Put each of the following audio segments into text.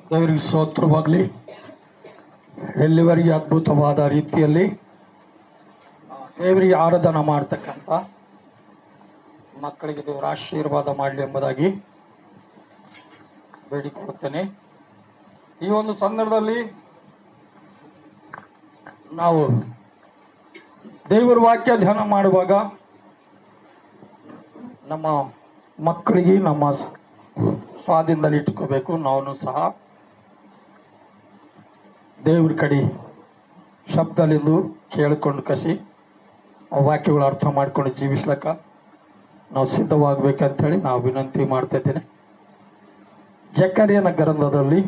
ದೇವರಿಗೆ ಸ್ತೋತ್ರವಾಗಲಿ. ಎಲ್ಲಿವರೆಗೆ ಅದ್ಭುತವಾದ ರೀತಿಯಲ್ಲಿ ದೇವರಿಗೆ ಆರಾಧನೆ ಮಾಡ್ತಕ್ಕಂಥ ಮಕ್ಕಳಿಗೆ ದೇವರ ಆಶೀರ್ವಾದ ಮಾಡಲಿ ಎಂಬುದಾಗಿ ಬೇಡಿಕೊಳ್ಳುತ್ತೇನೆ. ಈ ಒಂದು ಸಂದರ್ಭದಲ್ಲಿ ನಾವು ದೇವರ ವಾಕ್ಯ ಧ್ಯಾನ ಮಾಡುವಾಗ ನಮ್ಮ ಮಕ್ಕಳಿಗೆ ನಮ್ಮ ಸ್ವಾಧೀನದಲ್ಲಿ ಇಟ್ಕೋಬೇಕು. ನಾವು ಸಹ ದೇವ್ರ ಕಡೆ ಶಬ್ದಲಿಂದು ಕೇಳಿಕೊಂಡು ಕಸಿ ವಾಕ್ಯಗಳು ಅರ್ಥ ಮಾಡ್ಕೊಂಡು ಜೀವಿಸ್ಲಕ್ಕ ನಾವು ಸಿದ್ಧವಾಗಬೇಕಂತೇಳಿ ನಾವು ವಿನಂತಿ ಮಾಡ್ತಾ ಇದ್ದೇನೆ. ಜಕರ್ಯನ ಗ್ರಂಥದಲ್ಲಿ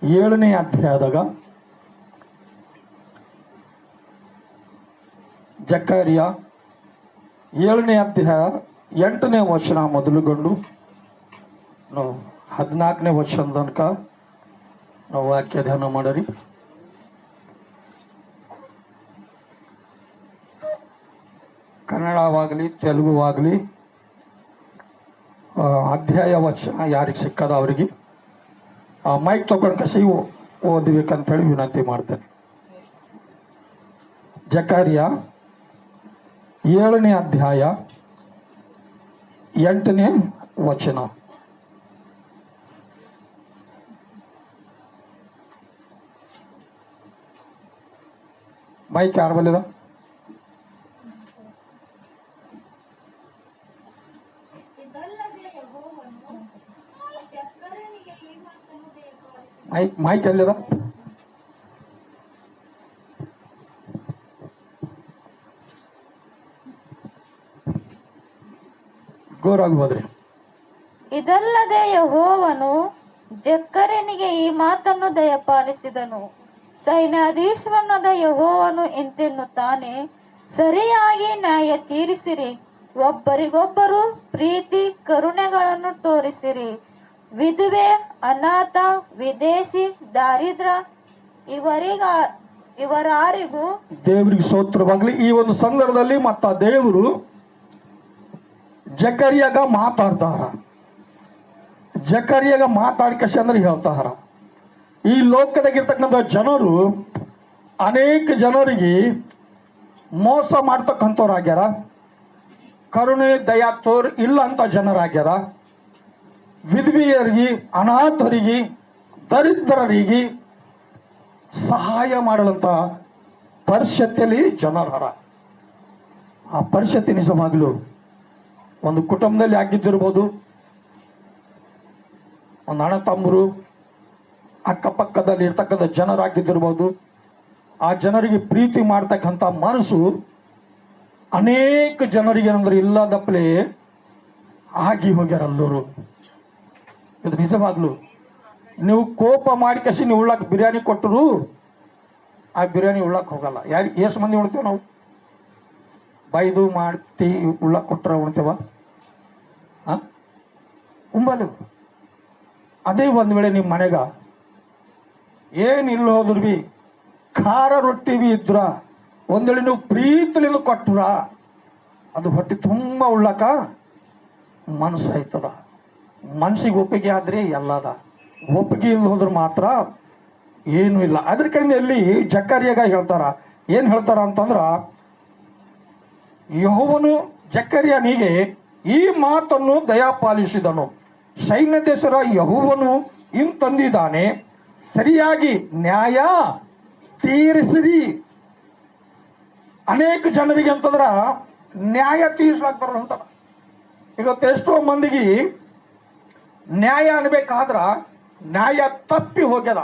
7ನೇ ಅಧ್ಯಾಯದಾಗ ಜಕರ್ಯ 7ನೇ ಅಧ್ಯಾಯ 8ನೇ ವಚನ ಮೊದಲುಗೊಂಡು ನಾವು 14ನೇ ವಚನ ತನಕ ನಾವು ವಾಕ್ಯ ಧ್ಯಾನ ಮಾಡರಿ. ಕನ್ನಡವಾಗಲಿ ತೆಲುಗುವಾಗಲಿ ಅಧ್ಯಾಯ ವಚನ ಯಾರಿಗೆ ಸಿಕ್ಕದ ಅವರಿಗೆ ಮೈಕ್ ತಗೊಂಡು ಕಸಿ ಓದಬೇಕಂತೇಳಿ ವಿನಂತಿ ಮಾಡ್ತೇನೆ. ಜಕರ್ಯ 7ನೇ ಅಧ್ಯಾಯ 8ನೇ ವಚನ. ಮೈಕ್ ಯಾರು ಬಲ್ಲಿದ? ಮೈಕ್ ಎಲ್ಲಿದ? ಗೋರಾಗ್ಬೋದ್ರಿ. ಇದಲ್ಲದೆ ಯೆಹೋವನು ಜಕರ್ಯನಿಗೆ ಈ ಮಾತನ್ನು ದಯಪಾಲಿಸಿದನು. ಸೈನ್ಯಾಧೀಶ್ವರನಾದ ಯೆಹೋವನು ಇಂತೆನ್ನುತ್ತಾನೆ, ಸರಿಯಾಗಿ ನ್ಯಾಯ ತೀರಿಸಿರಿ, ಒಬ್ಬರಿಗೊಬ್ಬರು ಪ್ರೀತಿ ಕರುಣೆಗಳನ್ನು ತೋರಿಸಿರಿ. ವಿಧವೆ, ಅನಾಥ, ವಿದೇಶಿ, ದಾರಿದ್ರ ಇವರಾರಿಗೂ ದೇವರಿಗೆ ಸ್ತೋತ್ರವಾಗಲಿ. ಈ ಒಂದು ಸಂದರ್ಭದಲ್ಲಿ ಮತ್ತ ದೇವರು ಜಕರ್ಯಾಗ ಮಾತಾಡ್ತಾರ. ಜಕರ್ಯಾಗ ಮಾತಾಡ್ಕಸಿ ಅಂದ್ರೆ ಹೇಳ್ತಾರ, ಈ ಲೋಕದಾಗಿರ್ತಕ್ಕಂಥ ಜನರು ಅನೇಕ ಜನರಿಗೆ ಮೋಸ ಮಾಡ್ತಕ್ಕಂಥವ್ರಾಗ್ಯಾರ, ಕರುಣೆ ದಯಾ ಇಲ್ಲ ಅಂತ ಜನರಾಗ್ಯಾರ. ವಿಧವೆಯರಿಗೆ, ಅನಾಥರಿಗೆ, ದರಿದ್ರರಿಗೆ ಸಹಾಯ ಮಾಡಲಂತ ಪರಿಸ್ಥಿತಿಯಲ್ಲಿ ಜನರ ಆ ಪರಿಸ್ಥಿತಿ ನಿಜವಾಗ್ಲು ಒಂದು ಕುಟುಂಬದಲ್ಲಿ ಆಗಿದ್ದಿರ್ಬೋದು, ಒಂದು ಅಣ್ಣ ತಮ್ಮರು ಅಕ್ಕಪಕ್ಕದಲ್ಲಿ ಇರ್ತಕ್ಕಂಥ ಜನರಾಗಿದ್ದಿರ್ಬೋದು. ಆ ಜನರಿಗೆ ಪ್ರೀತಿ ಮಾಡ್ತಕ್ಕಂಥ ಮನಸ್ಸು ಅನೇಕ ಜನರಿಗೆ ಅಂದ್ರೆ ಇಲ್ಲದಪ್ಪಲೆ ಆಗಿ ಹೋಗ್ಯಾರಲ್ಲರು. ಇದು ನಿಜವಾಗ್ಲು. ನೀವು ಕೋಪ ಮಾಡಿ ಕಸಿ ನೀವು ಉಳ್ಳಕ್ಕೆ ಬಿರಿಯಾನಿ ಕೊಟ್ಟರು ಆ ಬಿರಿಯಾನಿ ಉಳ್ಳಕ್ಕೆ ಹೋಗಲ್ಲ. ಎಷ್ಟು ಮಂದಿ ಉಣ್ತೇವೆ ನಾವು? ಬೈದು ಮಾಡ್ತಿ ಉಳ್ಳಕ್ಕೆ ಕೊಟ್ಟರೆ ಉಣ್ತೇವ? ಉಂಬಲ್ಲ. ಅದೇ ಒಂದು ವೇಳೆ ನಿಮ್ಮ ಮನೆಗ ಏನಿಲ್ಲ ಹೋದ್ರು ಬಿ ಖಾರ ರೊಟ್ಟಿ ಬಿ ಇದ್ರ ಒಂದೇಳೆ ನೀವು ಪ್ರೀತಿಲಿಂದ ಕೊಟ್ಟರ ಅದು ಹೊಟ್ಟೆ ತುಂಬ ಉಳ್ಳಕ ಮನಸ್ಸು ಆಯ್ತದ. ಮನಸ್ಸಿಗೆ ಒಪ್ಪಿಗೆ ಆದ್ರೆ ಎಲ್ಲದ, ಒಪ್ಪಿಗೆ ಇಲ್ಲ ಹೋದ್ರೆ ಮಾತ್ರ ಏನೂ ಇಲ್ಲ. ಅದ್ರ ಕಡೆಯಿಂದ ಇಲ್ಲಿ ಜಕರ್ಯಾಗ ಹೇಳ್ತಾರ, ಏನು ಹೇಳ್ತಾರ ಅಂತಂದ್ರ, ಯೆಹೋವನು ಜಕರ್ಯನಿಗೆ ಈ ಮಾತನ್ನು ದಯಾಪಾಲಿಸಿದನು. ಸೈನ್ಯದೇಶರ ಯೆಹೋವನು ಇಂತಂದಿದ್ದಾನೆ, ಸರಿಯಾಗಿ ನ್ಯಾಯ ತೀರಿಸಿರಿ. ಅನೇಕ ಜನರಿಗೆ ಅಂತಂದ್ರ ನ್ಯಾಯ ತೀರ್ಸ್ಲಾಕ್ ಬರಲ್ಲ ಅಂತ. ಇವತ್ತು ಎಷ್ಟೋ ಮಂದಿಗೆ ನ್ಯಾಯ ಅನ್ಬೇಕಾದ್ರ ನ್ಯಾಯ ತಪ್ಪಿ ಹೋಗ್ಯದ.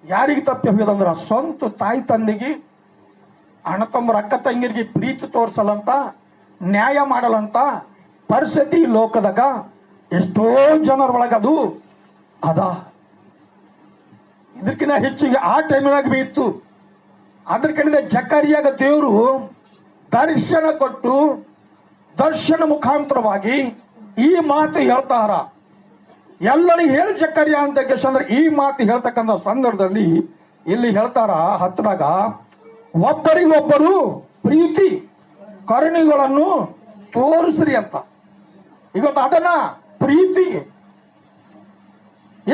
ಯಾರಿಗೆ ತಪ್ಪಿ ಹೋಗ್ಯದಂದ್ರ ಸ್ವಂತ ತಾಯಿ ತಂದೆಗೆ, ಅಣ್ಣ ತಮ್ಮರ ಅಕ್ಕ ತಂಗಿರಿಗೆ ಪ್ರೀತಿ ತೋರ್ಸಲಂತ, ನ್ಯಾಯ ಮಾಡಲಂತ ಪರಿಸ್ಥಿತಿ ಲೋಕದಾಗ ಎಷ್ಟೋ ಜನರ ಒಳಗದು ಅದ. ಇದಕ್ಕಿಂತ ಹೆಚ್ಚಿಗೆ ಆ ಟೈಮಿನಾಗ ಬಿ ಇತ್ತು. ಅದ್ರ ಕಡೆಯಿಂದ ಜಕರ್ಯಾಗ ದೇವರು ದರ್ಶನ ಕೊಟ್ಟು ದರ್ಶನ ಮುಖಾಂತರವಾಗಿ ಈ ಮಾತು ಹೇಳ್ತಾರ. ಎಲ್ಲರಿಗೂ ಹೇಳಿ ಜಕರ್ಯ ಅಂತ ಅಂದ್ರೆ ಈ ಮಾತು ಹೇಳ್ತಕ್ಕಂಥ ಸಂದರ್ಭದಲ್ಲಿ ಇಲ್ಲಿ ಹೇಳ್ತಾರ, ಹತ್ತರಾಗ ಒಬ್ಬರಿಗೊಬ್ಬರು ಪ್ರೀತಿ ಕರುಣೆಗಳನ್ನು ತೋರಿಸ್ರಿ ಅಂತ. ಇವತ್ತು ಅದನ್ನ ಪ್ರೀತಿ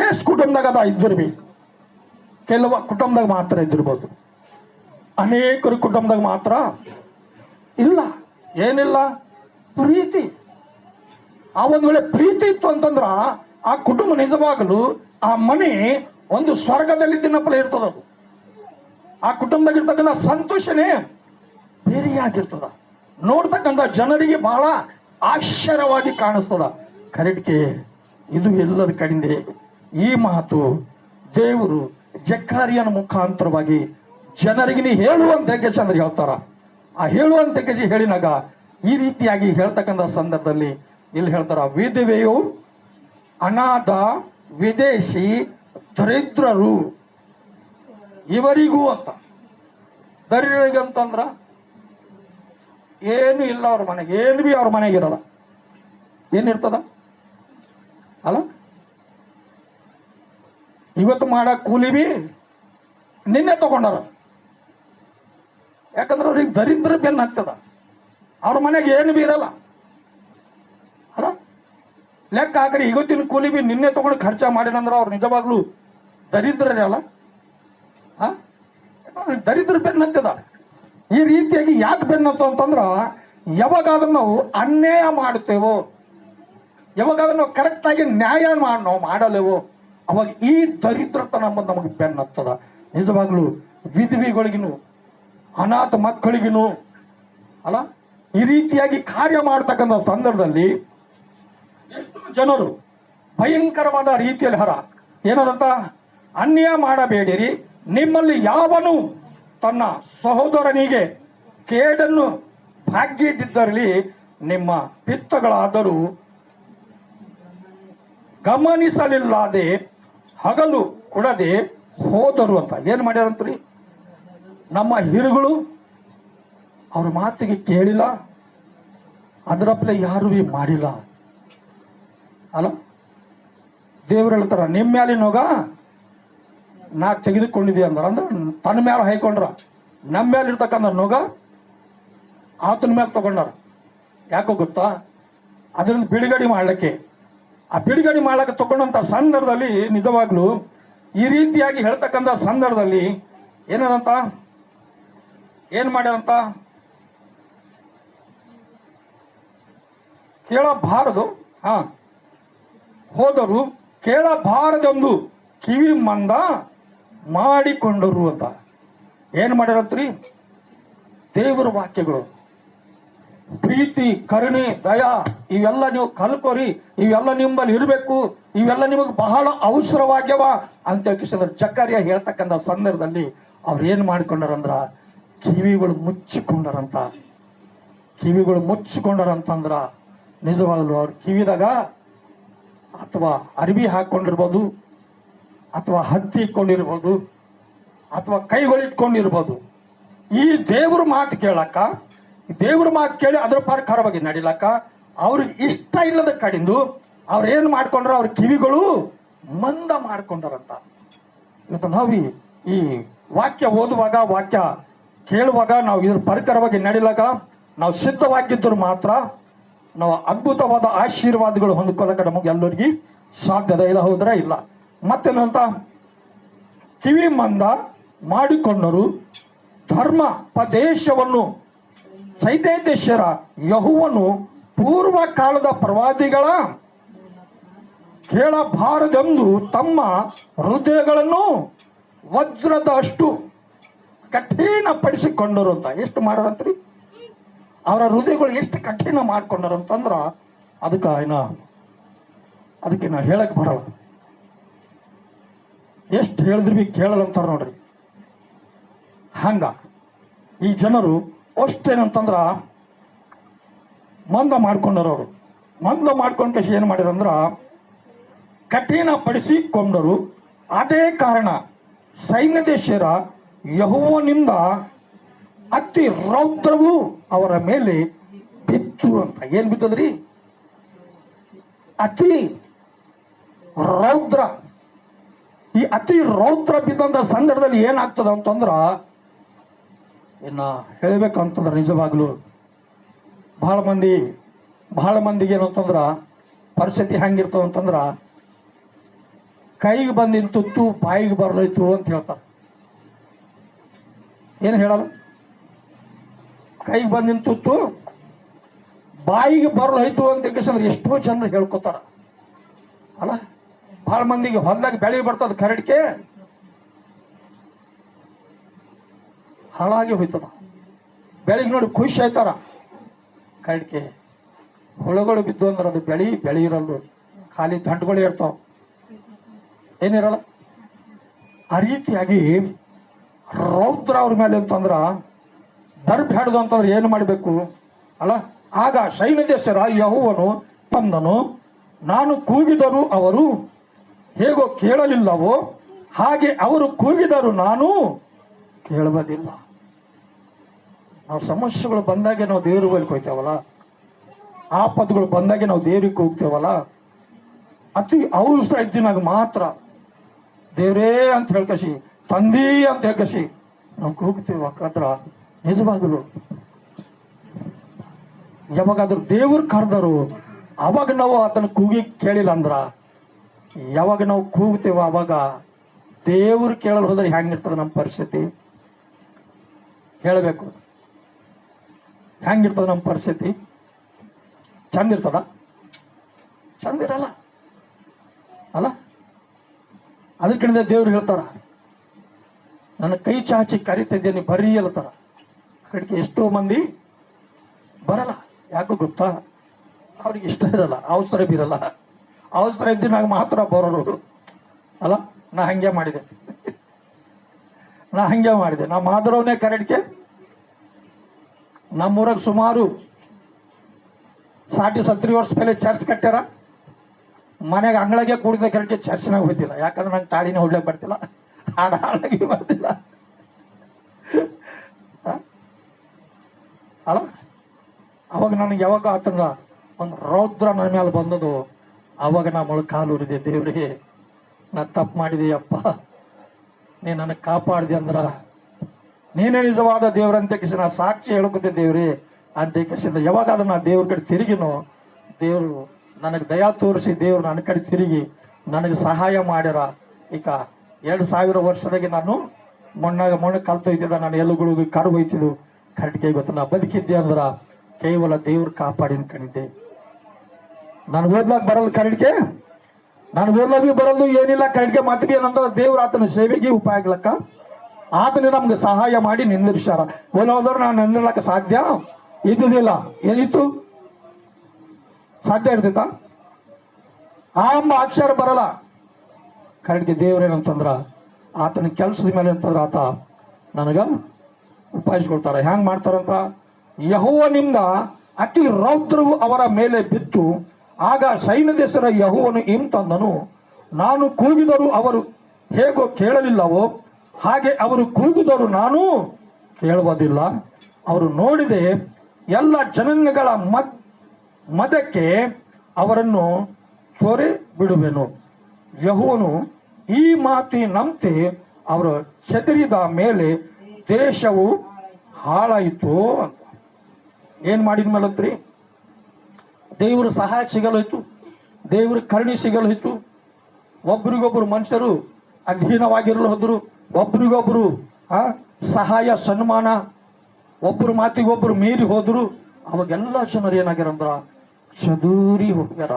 ಎಷ್ಟು ಕುಟುಂಬದಾಗ ಅದ ಇದ್ದಿರ್ಬಿ, ಕೆಲವು ಕುಟುಂಬದಾಗ ಮಾತ್ರ ಇದ್ದಿರ್ಬೋದು, ಅನೇಕರು ಕುಟುಂಬದಾಗ ಮಾತ್ರ ಇಲ್ಲ. ಏನಿಲ್ಲ? ಪ್ರೀತಿ. ಆ ಒಂದ್ ವೇಳೆ ಪ್ರೀತಿ ಇತ್ತು ಅಂತಂದ್ರ ಆ ಕುಟುಂಬ ನಿಜವಾಗಲು ಆ ಮನೆ ಒಂದು ಸ್ವರ್ಗದಲ್ಲಿ ದಿನಪಲ ಇರ್ತದ. ಆ ಕುಟುಂಬದಾಗ ಇರ್ತಕ್ಕಂಥ ಸಂತೋಷನೇ ಬೇರೆಯಾಗಿರ್ತದ. ನೋಡ್ತಕ್ಕಂಥ ಜನರಿಗೆ ಬಹಳ ಆಶ್ಚರ್ಯವಾಗಿ ಕಾಣಿಸ್ತದ. ಕರೆಕ್ಟ್ಗೆ ಇದು ಎಲ್ಲದ ಕಡಿಂದೆ ಈ ಮಾತು ದೇವರು ಜಕ್ಕರಿಯನ ಮುಖಾಂತರವಾಗಿ ಜನರಿಗೆ ನೀ ಹೇಳುವಂತ ಚಂದ್ರ ಹೇಳ್ತಾರ. ಆ ಹೇಳುವಂತ ಹೇಳಿನಾಗ ಈ ರೀತಿಯಾಗಿ ಹೇಳ್ತಕ್ಕಂಥ ಸಂದರ್ಭದಲ್ಲಿ ಇಲ್ಲಿ ಹೇಳ್ತಾರ, ವಿಧವೆಯು, ಅನಾಥ, ವಿದೇಶಿ, ದರಿದ್ರರು ಇವರಿಗೂ ಅಂತ. ದರಿದ್ರರಿಗೆ ಅಂತಂದ್ರ ಏನು ಇಲ್ಲ ಅವ್ರ ಮನೆಗೆ, ಏನು ಬಿ ಅವ್ರ ಮನೆಗೆ ಇರಲ್ಲ. ಏನಿರ್ತದ ಅಲ್ಲ? ಇವತ್ತು ಮಾಡ ಕೂಲಿ ಬಿ ನಿನ್ನೆ ತಗೊಂಡಾರ. ಯಾಕಂದ್ರೆ ಅವ್ರಿಗೆ ದರಿದ್ರ ಬೆನ್ನ ಹತ್ತದ. ಅವ್ರ ಮನೆಗೆ ಏನು ಬಿ ಇರಲ್ಲ ಅಲ್ಲ? ಲೆಕ್ಕ ಹಾಕ್ರಿ, ಇವತ್ತಿನ ಕೂಲಿ ಬಿ ನಿನ್ನೆ ತಗೊಂಡು ಖರ್ಚ ಮಾಡಿದಂದ್ರೆ ಅವ್ರು ನಿಜವಾಗ್ಲೂ ದರಿದ್ರರೇ ಅಲ್ಲ? ದರಿದ್ರ ಬೆನ್ನ ಹತ್ತದ. ಈ ರೀತಿಯಾಗಿ ಯಾಕೆ ಬೆನ್ನತ್ತು ಅಂತಂದ್ರ, ಯಾವಾಗಾದ್ರೂ ನಾವು ಅನ್ಯಾಯ ಮಾಡುತ್ತೇವೋ, ಯಾವಾಗಾದ್ರೂ ನಾವು ಕರೆಕ್ಟ್ ಆಗಿ ನ್ಯಾಯ ನಾವು ಮಾಡಲೇವೋ, ಅವಾಗ ಈ ದರಿದ್ರತನ ನಮಗೆ ಬೆನ್ನತ್ತದ. ನಿಜವಾಗ್ಲೂ ವಿಧವೆಗಳಿಗಿನು, ಅನಾಥ ಮಕ್ಕಳಿಗಿನು ಅಲ್ಲ, ಈ ರೀತಿಯಾಗಿ ಕಾರ್ಯ ಮಾಡ್ತಕ್ಕಂಥ ಸಂದರ್ಭದಲ್ಲಿ ಎಷ್ಟು ಜನರು ಭಯಂಕರವಾದ ರೀತಿಯಲ್ಲಿ ಏನದಂತ, ಅನ್ಯಾಯ ಮಾಡಬೇಡಿರಿ, ನಿಮ್ಮಲ್ಲಿ ಯಾವನು ತನ್ನ ಸಹೋದರನಿಗೆ ಕೇಡನ್ನು ಭಾಗ್ಯದಿದ್ದರಲ್ಲಿ ನಿಮ್ಮ ಪಿತ್ತಗಳಾದರೂ ಗಮನಿಸಲಿಲ್ಲದೆ ಹಗಲು ಕೊಡದೆ ಹೋದರು ಅಂತ. ಏನ್ ಮಾಡ್ಯಾರಂತ್ರಿ? ನಮ್ಮ ಹಿರುಗಳು ಅವ್ರ ಮಾತಿಗೆ ಕೇಳಿಲ್ಲ, ಅದರಪ್ಲೆ ಯಾರು ಬಿ ಮಾಡಿಲ್ಲ ಅಲ್ಲ? ದೇವ್ರು ಹೇಳ್ತಾರ, ನಿಮ್ಮ ಮ್ಯಾಲಿನ ಹೋಗ ನಾ ತೆಗೆದುಕೊಂಡಿದ್ದೆ ಅಂದ್ರೆ ತನ್ನ ಮೇಲೆ ಹೈಕೊಂಡ್ರ, ನಮ್ಮ ಮೇಲೆ ಇರ್ತಕ್ಕಂಥ ನೊಗ ಆತನ ಮೇಲೆ ತಗೊಂಡಾರ. ಯಾಕೋ ಗೊತ್ತಾ? ಅದರಿಂದ ಬಿಡುಗಡೆ ಮಾಡ್ಲಿಕ್ಕೆ, ಆ ಬಿಡುಗಡೆ ಮಾಡ್ಲಿಕ್ಕೆ ತಗೊಂಡಂತ ಸಂದರ್ಭದಲ್ಲಿ ನಿಜವಾಗ್ಲೂ ಈ ರೀತಿಯಾಗಿ ಹೇಳ್ತಕ್ಕಂಥ ಸಂದರ್ಭದಲ್ಲಿ ಏನದಂತ, ಏನ್ ಮಾಡ್ಯಾರಂತ ಕೇಳಬಾರದು. ಹೋದರು, ಕೇಳಬಾರದೆಂದು ಕಿವಿ ಮಂದ ಮಾಡಿಕೊಂಡರು ಅಂತ. ಏನ್ ಮಾಡ್ಯಾರಂತ್ರಿ? ದೇವರ ವಾಕ್ಯಗಳು, ಪ್ರೀತಿ, ಕರುಣೆ, ದಯಾ ಇವೆಲ್ಲ ನೀವು ಕಲ್ಕೋರಿ, ಇವೆಲ್ಲ ನಿಮ್ಮಲ್ಲಿ ಇರಬೇಕು, ಇವೆಲ್ಲ ನಿಮಗೆ ಬಹಳ ಅವಸರವಾಗ್ಯವ ಅಂತ ಜಕ್ಕರಿಯ ಹೇಳ್ತಕ್ಕಂಥ ಸಂದರ್ಭದಲ್ಲಿ ಅವ್ರು ಏನ್ ಮಾಡ್ಕೊಂಡಾರಂದ್ರ ಕಿವಿಗಳು ಮುಚ್ಚಿಕೊಂಡಾರಂತ. ಕಿವಿಗಳು ಮುಚ್ಚಿಕೊಂಡಾರಂತಂದ್ರ ನಿಜವಾಗ್ಲು ಅವ್ರ ಕಿವಿದಾಗ ಅಥವಾ ಅರಿವಿ ಹಾಕೊಂಡಿರ್ಬೋದು, ಅಥವಾ ಹತ್ತಿ ಇಟ್ಕೊಂಡಿರ್ಬೋದು, ಅಥವಾ ಕೈಗಳಿಟ್ಕೊಂಡಿರ್ಬೋದು. ಈ ದೇವ್ರ ಮಾತು ಕೇಳಕ್ಕ, ದೇವ್ರ ಮಾತು ಕೇಳಿ ಅದ್ರ ಪ್ರಕಾರವಾಗಿ ನಡಿಲಕ್ಕ ಅವ್ರಿಗೆ ಇಷ್ಟ ಇಲ್ಲದ ಕಡಿಂದು ಅವ್ರು ಏನ್ ಮಾಡ್ಕೊಂಡ್ರ, ಅವ್ರ ಕಿವಿಗಳು ಮಂದ ಮಾಡ್ಕೊಂಡಾರಂತ. ಇವತ್ತು ನಾವು ಈ ವಾಕ್ಯ ಓದುವಾಗ, ವಾಕ್ಯ ಕೇಳುವಾಗ ನಾವು ಇದ್ರ ಪ್ರಕಾರವಾಗಿ ನಡಿಲಾಗ ನಾವು ಸಿದ್ಧವಾಗಿದ್ದರು ಮಾತ್ರ ನಾವು ಅದ್ಭುತವಾದ ಆಶೀರ್ವಾದಗಳು ಹೊಂದ್ಕೊಳ್ಳಕ ನಮಗೆ ಎಲ್ಲರಿಗೆ ಸಾಧ್ಯದ. ಇಲ್ಲ ಹೋದ್ರ ಇಲ್ಲ. ಮತ್ತೇನಂತ, ಕಿವಿ ಮಂದ ಮಾಡಿಕೊಂಡರು, ಧರ್ಮ ಪದೇಶವನ್ನು ಸೈತೇಶ್ವರ ಯೆಹೋವನು ಪೂರ್ವ ಕಾಲದ ಪ್ರವಾದಿಗಳ ಕೇಳಬಾರದೆಂದು ತಮ್ಮ ಹೃದಯಗಳನ್ನು ವಜ್ರದ ಅಷ್ಟು ಕಠಿಣಪಡಿಸಿಕೊಂಡರು ಅಂತ. ಎಷ್ಟು ಮಾಡಾರಂತ್ರಿ? ಅವರ ಹೃದಯಗಳು ಎಷ್ಟು ಕಠಿಣ ಮಾಡ್ಕೊಂಡರು ಅಂತಂದ್ರ ಅದಕ್ಕೆ ನಾ ಹೇಳಕ್ ಬರಲ್ಲ. ಎಷ್ಟು ಹೇಳಿದ್ರು ಬಿ ಕೇಳಲ್ಲ ಅಂತಾರ ನೋಡ್ರಿ. ಹಂಗ ಈ ಜನರು ಅಷ್ಟೇನಂತಂದ್ರ ಮಂದ ಮಾಡ್ಕೊಂಡರು. ಅವರು ಮಂದ ಮಾಡ್ಕೊಂಡ ಏನ್ ಮಾಡಿರಂದ್ರ ಕಠಿಣ ಪಡಿಸಿಕೊಂಡರು. ಅದೇ ಕಾರಣ ಸೈನ್ಯದೇಶರ ಯೆಹೋವನಿಂದ ಅತಿ ರೌದ್ರವು ಅವರ ಮೇಲೆ ಬಿತ್ತು ಅಂತ. ಏನ್ ಬಿತ್ತದ್ರಿ? ಅತಿ ರೌದ್ರ. ಈ ಅತಿ ರೌದ್ರ ಬಿದ್ದಂತ ಸಂದರ್ಭದಲ್ಲಿ ಏನಾಗ್ತದ ಅಂತಂದ್ರ, ಇನ್ನ ಹೇಳ್ಬೇಕಂತಂದ್ರ ನಿಜವಾಗ್ಲು ಬಹಳ ಮಂದಿಗೆ ಏನಂತಂದ್ರ ಪರಿಸ್ಥಿತಿ ಹೆಂಗಿರ್ತದ ಅಂತಂದ್ರ, ಕೈಗೆ ಬಂದಿನ ತುತ್ತು ಬಾಯಿಗೆ ಬರಲೈತು ಅಂತ ಹೇಳ್ತಾರೆ. ಏನು ಹೇಳಲ್ಲ? ಕೈಗೆ ಬಂದಿನ ತುತ್ತು ಬಾಯಿಗೆ ಬರಲೈತು ಅಂತ ಯಾಕಂದ್ರೆ ಎಷ್ಟೋ ಜನರು ಹೇಳ್ಕೊತಾರ ಅಲ್ಲ. ಭಾಳ ಮಂದಿಗೆ ಹೊಲದಾಗ ಬೆಳೆ ಬರ್ತದ, ಕರಡಿಕೆ ಹಾಳಾಗಿ ಹೋಯ್ತದ. ಬೆಳಿಗ್ಗೆ ನೋಡಿ ಖುಷಿ ಆಯ್ತಾರ, ಕರಡಿಕೆ ಹುಳುಗಳು ಬಿದ್ದು ಅಂದ್ರೆ ಅದು ಬೆಳಿ ಇರಲ್ಲ, ಖಾಲಿ ದಂಟಗಳು ಇರ್ತಾವ, ಏನಿರಲ್ಲ. ಆ ರೀತಿಯಾಗಿ ರೌದ್ರ ಅವ್ರ ಮೇಲೆ ಅಂತಂದ್ರ ದರ್ಬ್ ಹಿಡ್ದು ಅಂತಂದ್ರೆ ಏನು ಮಾಡಬೇಕು ಅಲ್ಲ. ಆಗ ಸೈನ್ಯದೇಶರ ಯೆಹೋವನು ತಂದನು, ನಾನು ಕೂಗಿದರು ಅವರು ಹೇಗೋ ಕೇಳಲಿಲ್ಲವೋ ಹಾಗೆ ಅವರು ಕೂಗಿದರು ನಾನು ಕೇಳುವುದಿಲ್ಲ. ನಾವು ಸಮಸ್ಯೆಗಳು ಬಂದಾಗೆ ನಾವು ದೇವ್ರ ಬಳಿಗೆ ಹೋಗ್ತೇವಲ್ಲ, ಆಪತ್ತುಗಳು ಬಂದಾಗೆ ನಾವು ದೇವ್ರಿಗೆ ಹೋಗ್ತೇವಲ್ಲ, ಅತಿ ಅವಸರ ಇದ್ದಿನಾಗ ಮಾತ್ರ ದೇವ್ರೇ ಅಂತ ಹೇಳ್ಕಸಿ, ತಂದಿ ಅಂತ ಹೇಳ್ಕಸಿ ನಾವು ಕೂಗ್ತೇವೆ. ಯಾಕಂದ್ರ ನಿಜವಾಗಲು ಯಾವಾಗಾದ್ರೂ ದೇವ್ರು ಕರೆದರು ಅವಾಗ ನಾವು ಅದನ್ನ ಕೂಗಿ ಕೇಳಿಲ್ಲ ಅಂದ್ರ, ಯಾವಾಗ ನಾವು ಕೂಗ್ತೇವ ಅವಾಗ ದೇವ್ರು ಕೇಳಲು ಹೋದ್ರೆ ಹೆಂಗಿರ್ತದ ನಮ್ಮ ಪರಿಸ್ಥಿತಿ ಹೇಳಬೇಕು. ಹೆಂಗಿರ್ತದ ನಮ್ಮ ಪರಿಸ್ಥಿತಿ? ಚಂದ ಇರ್ತದ? ಚಂದ ಇರಲ್ಲ ಅಲ್ಲ. ಅದಕ್ಕಿಂತ ದೇವ್ರು ಹೇಳ್ತಾರ, ನನ್ನ ಕೈ ಚಾಚಿ ಕರಿತಿದ್ದೇನೆ ಬರ್ರಿ ಹೇಳ್ತಾರ. ಕಡೆಗೆ ಎಷ್ಟೋ ಮಂದಿ ಬರಲ್ಲ. ಯಾಕೋ ಗೊತ್ತಾ? ಅವ್ರಿಗೆ ಇಷ್ಟ ಇರಲ್ಲ, ಅವಸರ ಬೀರಲ್ಲ. ಅವಸರ ಇದ್ದಿನಾಗ ಮಾತ್ರ ಬರೋರು ಅಲ್ಲ. ನಾ ಹಂಗೆ ಮಾಡಿದೆ ನಾ ಮಾದರವನೇ ಕರಡಿಕೆ. ನಮ್ಮೂರಾಗ ಸುಮಾರು 60-70 ವರ್ಷ ಮೇಲೆ ಚರ್ಚ್ ಕಟ್ಟ್ಯಾರ. ಮನೆಗೆ ಅಂಗಳಗೆ ಕೂಡಿದ ಕರಡಿಕೆ ಚರ್ಚ್ನಾಗ ಹೋಯ್ತಿಲ್ಲ, ಯಾಕಂದ್ರೆ ನಂಗೆ ತಾಳಿನ ಹೊಡ್ಲಿಕ್ಕೆ ಬರ್ತಿಲ್ಲ, ಹಾಳಾಗಿ ಬರ್ತಿಲ್ಲ ಅಲ್ಲ. ಅವಾಗ ನನಗೆ ಯಾವಾಗ ಆತನ ಒಂದು ರೌದ್ರ ನನ್ನ ಮೇಲೆ ಬಂದದು, ಅವಾಗ ನಾ ಮೊಳಕಾಲು ಉರಿದೆ. ದೇವ್ರಿಗೆ ನಾ ತಪ್ಪು ಮಾಡಿದೆಯಪ್ಪ, ನೀ ನನಗೆ ಕಾಪಾಡಿದೆ ಅಂದ್ರ ನೀನೇ ನಿಜವಾದ ದೇವ್ರಂತ ಕಿಸಿ ನಾ ಸಾಕ್ಷಿ ಹೇಳ್ಕೊತೆ ದೇವ್ರಿ ಅಂತ ಕಿಸಿಂದ. ಯಾವಾಗ ಅದನ್ನ ದೇವ್ರ ಕಡೆ ತಿರುಗಿನೋ, ದೇವ್ರು ನನಗೆ ದಯಾ ತೋರಿಸಿ ದೇವ್ರು ನನ್ನ ಕಡೆ ತಿರುಗಿ ನನಗೆ ಸಹಾಯ ಮಾಡ್ಯಾರ. ಈಗ 2000 ವರ್ಷದಾಗೆ ನಾನು ಮಣ್ಣು ಕಲ್ತೊಯ್ತಿದ್ದ, ನಾನು ಎಲುಗಳಿಗೆ ಕರು ಹೋಯ್ತಿದ್ದು ಕರೆಕ್ಟ್ಗೆ ಗೊತ್ತು. ನಾ ಬದುಕಿದ್ದೆ ಅಂದ್ರ ಕೇವಲ ದೇವ್ರು ಕಾಪಾಡಿನ ಕಣಿದ್ದೆ. ನಾನು ಓದ್ಲಾಕ್ ಬರಲ್ಲ ಕರಡಿಕೆ, ನಾನು ಓದ್ಲಾಗಿ ಬರಲ್ಲ, ಏನಿಲ್ಲ ಕರಡಿಕೆ ಮಾತಿಗೆ ಏನಂತ ದೇವ್ರು ಆತನ ಸೇವೆಗೆ ಉಪಾಯ ಆಗ್ಲಕ್ಕ ಆತನೇ ನಮ್ಗೆ ಸಹಾಯ ಮಾಡಿ ನಿಂದಿರ್ಸ್ಯಾರ. ಹೋದ್ರೆ ನಾನು ನಿಂದಿರ್ಲಕ್ಕ ಸಾಧ್ಯ ಇದ್ದುದಿಲ್ಲ. ಏನಿತ್ತು? ಸಾಧ್ಯ ಇರ್ತೈತ? ಆ ಎಂಬ ಅಕ್ಷರ ಬರಲ್ಲ. ಕರಡಿಗೆ ದೇವ್ರೇನಂತಂದ್ರ ಆತನ ಕೆಲಸದ ಮೇಲೆ ಅಂತಂದ್ರ ಆತ ನನಗ ಉಪಾಯಿಸ್ಕೊಳ್ತಾರ. ಹೆಂಗ್ ಮಾಡ್ತಾರಂತ? ಯೆಹೋವನಿಂದ ಅತಿ ರೌದ್ರವು ಅವರ ಮೇಲೆ ಬಿತ್ತು. ಆಗ ಸೈನ್ಯದೇಶರ ಯೆಹೋವನು ಇಂತಂದನು, ನಾನು ಕೂಗಿದರು ಅವರು ಹೇಗೋ ಕೇಳಲಿಲ್ಲವೋ ಹಾಗೆ ಅವರು ಕೂಗಿದರು ನಾನು ಕೇಳುವುದಿಲ್ಲ. ಅವರು ನೋಡಿದೆ ಎಲ್ಲ ಜನಾಂಗಗಳ ಮದಕ್ಕೆ ಅವರನ್ನು ತೋರೆ ಬಿಡುವೆನು. ಯೆಹೋವನು ಈ ಮಾತಿನಂತೆ ಅವರು ಚದರಿದ ಮೇಲೆ ದೇಶವು ಹಾಳಾಯಿತು ಅಂತ. ಏನ್ ಮಾಡಿದ ಮೇಲತ್ರಿ? ದೇವ್ರ ಸಹಾಯ ಸಿಗಲೋಯ್ತು, ದೇವ್ರ ಕರುಣೆ ಸಿಗಲೋಯ್ತು. ಒಬ್ರಿಗೊಬ್ರು ಮನುಷ್ಯರು ಅಧೀನವಾಗಿರಲು ಹೋದ್ರು, ಒಬ್ರಿಗೊಬ್ರು ಸಹಾಯ ಸನ್ಮಾನ, ಒಬ್ರು ಮಾತಿಗೊಬ್ರು ಮೀರಿ ಹೋದ್ರು. ಅವಾಗೆಲ್ಲ ಜನರು ಏನಾಗ್ಯಾರಂದ್ರ ಚದೂರಿ ಹೋಗ್ಯಾರ.